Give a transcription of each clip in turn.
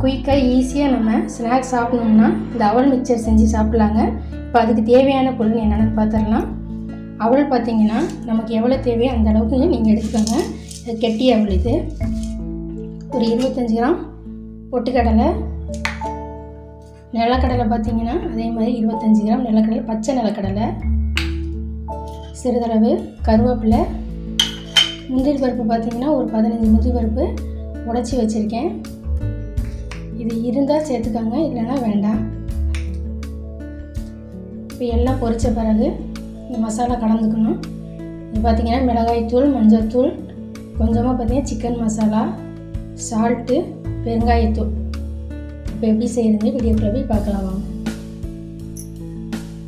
குயிக்காக ஈஸியாக நம்ம ஸ்நாக்ஸ் சாப்பிட்ணும்னா இந்த அவல் மிக்சர் செஞ்சு சாப்பிட்லாங்க. இப்போ அதுக்கு தேவையான பொருள் என்னென்னு பார்த்துடலாம். அவல் பார்த்திங்கன்னா நமக்கு எவ்வளோ தேவையோ அந்த அளவுக்கு நீங்கள் எடுத்துக்கோங்க. இது கெட்டி அவல். இது ஒரு 25 கிராம் பொட்டுக்கடலை, நிலக்கடலை பார்த்திங்கன்னா அதே மாதிரி 25 கிராம் நிலக்கடலை, பச்சை நிலக்கடலை, சிறிதளவு கருவேப்பிலை, முந்திரி பருப்பு பார்த்திங்கன்னா ஒரு 15 முந்திரி பருப்பு உடைச்சி வச்சுருக்கேன். இது இருந்தால் சேர்த்துக்கோங்க, இல்லைன்னா வேண்டாம். இப்போ எல்லாம் பொரித்த பிறகு இந்த மசாலா கலந்துக்கணும். இது பார்த்திங்கன்னா மிளகாய்த்தூள், மஞ்சள்தூள், கொஞ்சமாக பார்த்திங்கன்னா சிக்கன் மசாலா, சால்ட்டு, பெருங்காயத்தூள். இப்போ எப்படி செய்யறது வீடியோக்குள்ள போய் பார்க்கலாம் வாங்க.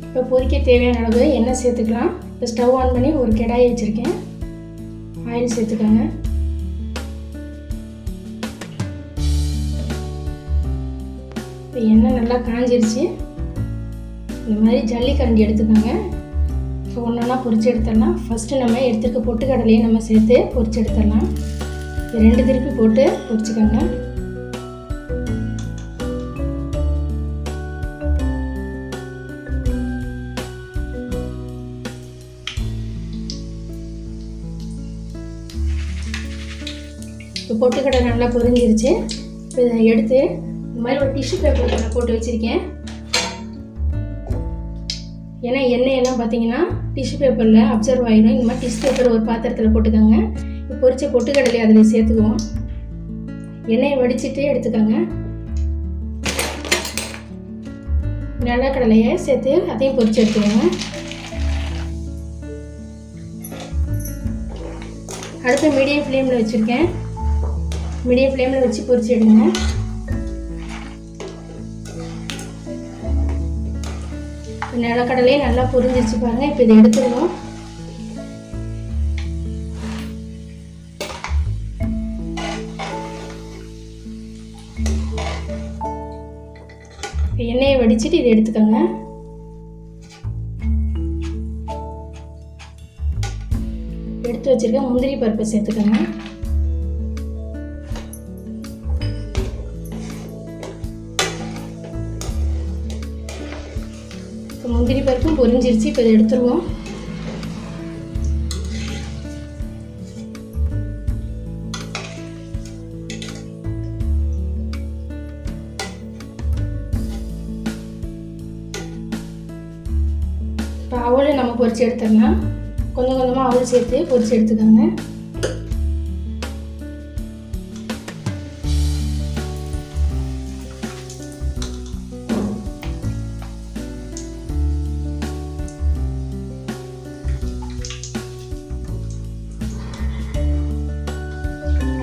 இப்போ பொரிக்க தேவையான அளவு எண்ணெய் சேர்த்துக்கலாம். இப்போ ஸ்டவ் ஆன் பண்ணி ஒரு கடாயை வச்சுருக்கேன். ஆயில் சேர்த்துக்கோங்க. இப்போ எண்ணெய் நல்லா காஞ்சிருச்சு. இந்த மாதிரி ஜல்லிக்கரண்டி எடுத்துக்கோங்க. இப்போ ஒன்றா பொரிச்சு எடுத்துடலாம். ஃபஸ்ட்டு நம்ம எடுத்துருக்க பொட்டுக்கடலையை நம்ம சேர்த்து பொரிச்சு எடுத்துடலாம். 2 திருப்பி போட்டு பொரிச்சுக்கோங்க. இப்போ பொட்டுக்கடலை நல்லா பொரிஞ்சிருச்சு. இப்போ இதை எடுத்து இந்த மாதிரி ஒரு டிஷ்யூ பேப்பரில் போட்டு வச்சுருக்கேன். ஏன்னா எண்ணெயெல்லாம் பார்த்தீங்கன்னா டிஷ்யூ பேப்பரில் அப்சர்வ் ஆகிடும். இந்த மாதிரி டிஷ்யூ பேப்பர் ஒரு பாத்திரத்தில் போட்டுக்கோங்க. இப்போ பொரிச்ச பொட்டுக்கடலை அதில் சேர்த்துக்குவோம். எண்ணெயை வடிச்சிட்டு எடுத்துக்கோங்க. நிலக்கடலையை சேர்த்து அதையும் பொரிச்சு எடுத்துக்கோங்க. அடுத்து மீடியம் ஃப்ளேமில் வச்சுருக்கேன். மீடியம் ஃப்ளேமில் வச்சு பொரிச்சு எடுங்க. நிலக்கடலையே நல்லா பொரிஞ்சிருச்சு பாருங்கள். இப்போ இதை எடுத்துருவோம். எண்ணெயை வடிச்சிட்டு இதை எடுத்துக்கோங்க. எடுத்து வச்சிருக்க முந்திரி பருப்பை சேர்த்துக்கோங்க. முந்திரி பருப்பும் பொரிஞ்சிருச்சு. இப்போ இதை எடுத்துருவோம். இப்போ அவலும் நம்ம பொரிச்சு எடுத்துடலாம். கொஞ்சம் கொஞ்சமாக அவல் சேர்த்து பொரிச்சு எடுத்துக்கோங்க.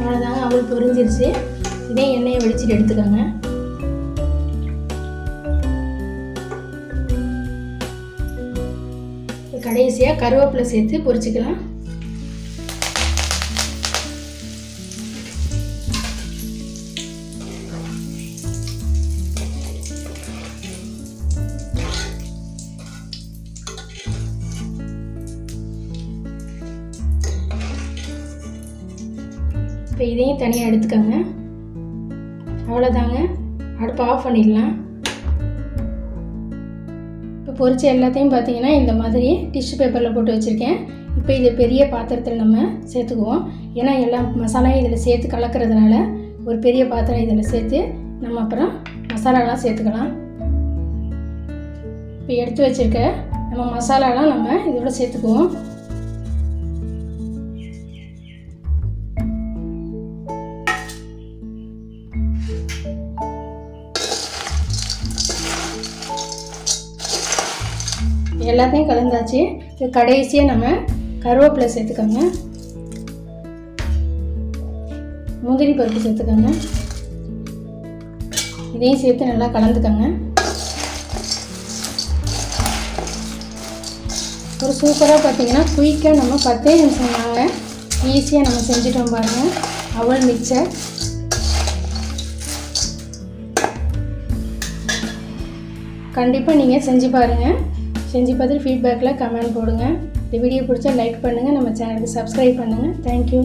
அவ்வளோதாங்க, அவள் பொரிஞ்சிருச்சு. இதே எண்ணெயை வடிச்சிட்டு எடுத்துக்கோங்க. கடைசியாக கருவேப்பிலை சேர்த்து பொரிச்சுக்கலாம். இப்போ இதையும் தனியாக எடுத்துக்கோங்க. அவ்வளோதாங்க, அடுப்பு ஆஃப் பண்ணிடலாம். இப்போ பொரிச்ச எல்லாத்தையும் பார்த்தீங்கன்னா இந்த மாதிரி டிஷ்யூ பேப்பரில் போட்டு வச்சுருக்கேன். இப்போ இதை பெரிய பாத்திரத்தில் நம்ம சேர்த்துக்குவோம். ஏன்னா எல்லா மசாலாயும் இதில் சேர்த்து கலக்கிறதுனால ஒரு பெரிய பாத்திரம் இதில் சேர்த்து நம்ம அப்புறம் மசாலாலாம் சேர்த்துக்கலாம். இப்போ எடுத்து வச்சுருக்க நம்ம மசாலாலாம் நம்ம இதோட சேர்த்துக்குவோம். எல்லாத்தையும் கலந்தாச்சு. இப்போ கடைசியாக நம்ம கருவேப்பிலை சேர்த்துக்கோங்க. முந்திரி பருப்பு சேர்த்துக்கோங்க. இதையும் சேர்த்து நல்லா கலந்துக்கோங்க. ஒரு சூப்பராக பார்த்தீங்கன்னா குயிக்காக நம்ம 10 நிமிஷம் தாங்க ஈஸியாக நம்ம செஞ்சுட்டோம் பாருங்கள் அவல் மிக்சர். கண்டிப்பாக நீங்கள் செஞ்சு பாருங்கள். செஞ்சு பார்த்துட்டு ஃபீட்பேக்கில் கமெண்ட் போடுங்க. இந்த வீடியோ பிடிச்சா லைக் பண்ணுங்கள். நம்ம சேனலுக்கு சப்ஸ்கிரைப் பண்ணுங்கள். தேங்க்யூ.